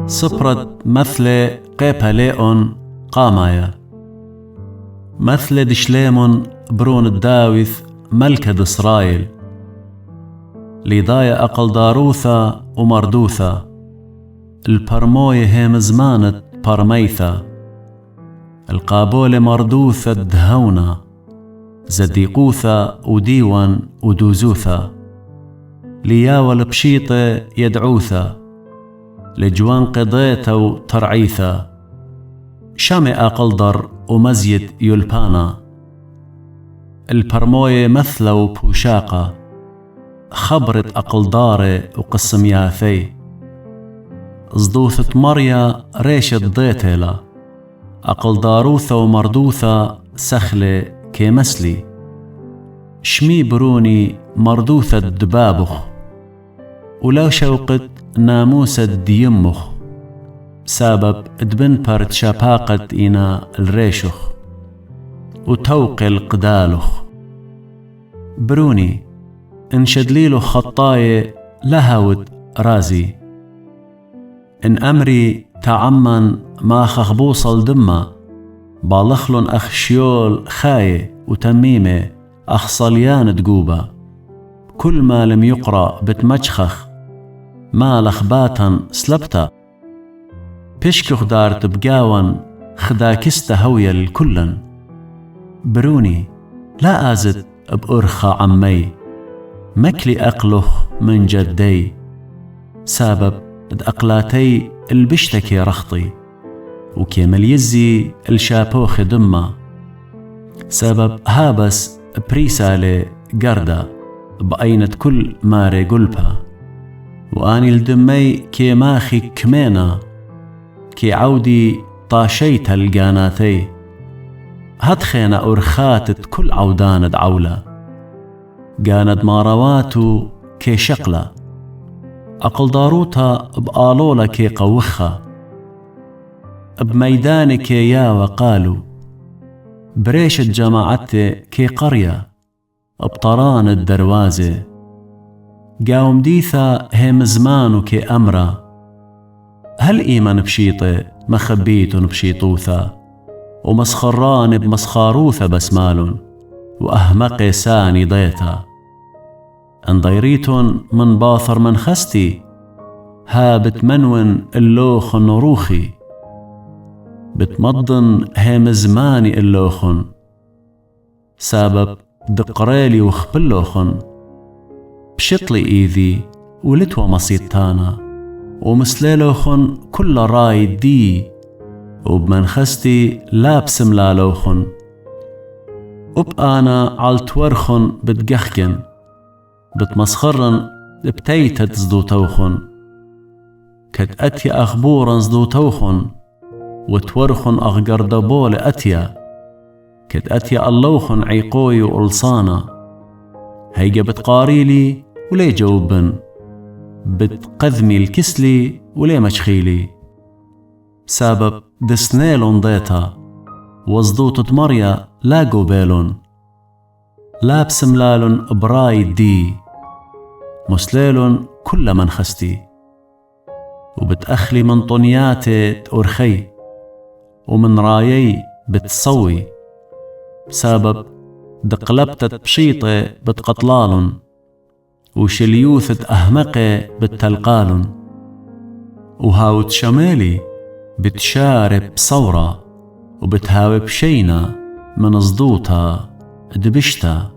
صبرت مثل قيبها ليئون قامايا مثل دشليمون برون الداوث ملكة إسرائيل ليضايا أقل داروثا ومردوثا البرموي هيم زمانت برميثا القابول مردوثا دهونا زديقوثا وديوان ودوزوثا لياول بشيطة يدعوثا لجوان قضيتا وترعيثا شامي أقلدر ومزيد يلبانا البرموية مثلة وبوشاقة خبرت أقلداري وقسمياثي صدوثة مريا ريشة ضيتيلا أقلداروثة ومردوثة سخلة كمسلي شمي بروني مردوثة دبابخ ولو شوقت ناموسة ديمخ سبب ادبن بارت شاباقة إنا الريشخ وتوقي القدالخ بروني انشدليلو خطاي لهود رازي ان أمري تعمن ما خخبوصل دمه بالخلن أخشيول خاي وتميمة أخصليان تقوبة كل ما لم يقرأ بتمجخخ ما لخباتا سلبتا بشكخ دار تبقاون خداكستا هويا الكلن بروني لا آزد بأرخى عمي مكلي أقلخ من جدي سبب أقلاتي البشتكي رخطي وكيمل يزي الشابوخ دمه سبب هابس بريسالي قردا بأينة كل ماري قلبها وآني الدمي كي ماخي كمينا كي عودي طاشيت القاناتي هدخينا أرخاتت كل عودان دعولة قاند مارواتو كي شقلة أقل داروتا بآلولة كي قوخة بميدان كي يا وقالوا بريشة جماعتي كي قرية بطران الدروازة قاوم ديثا هم زمانو كي أمرا هل إيمان بشيطة مخبيتن بشيطوثا ومسخران بمسخاروثا بسمال وأهمق ساني ضيتا ان ضيريتن من باثر من خستي ها بتمنون اللوخ النروخي بتمضن هيم زماني اللوخن سبب دقريلي وخبلوخن بشطلي إيذي ولتوى مصيطانا ومسليلوخن كل راي دي وبمنخستي لابسم لالوخن وبأنا عالتورخن بتقخكن بتمسخرن بتيتت زدوتوخن كت أتي أخبورا زدوتوخن وتورخن أغقردبول أتيا كت أتيا اللوخن عيقوي وألصانا هيجا بتقاريلي ولي جوبن بتقذمي الكسلي ولي مشخيلي سبب دسنيلون ضيتا وزدوتة مريا لاقو بيلون لابسم لالون براي دي مسليلون كل من خستي وبتأخلي من طنياتي أرخي ومن رايي بتصوي سبب دقلبتت بشيطة بتقطلالن وشليوثة أهمقة بتلقالن وهاوت شمالي بتشارب صورة وبتهاوب شينا من صدوتها دبشتا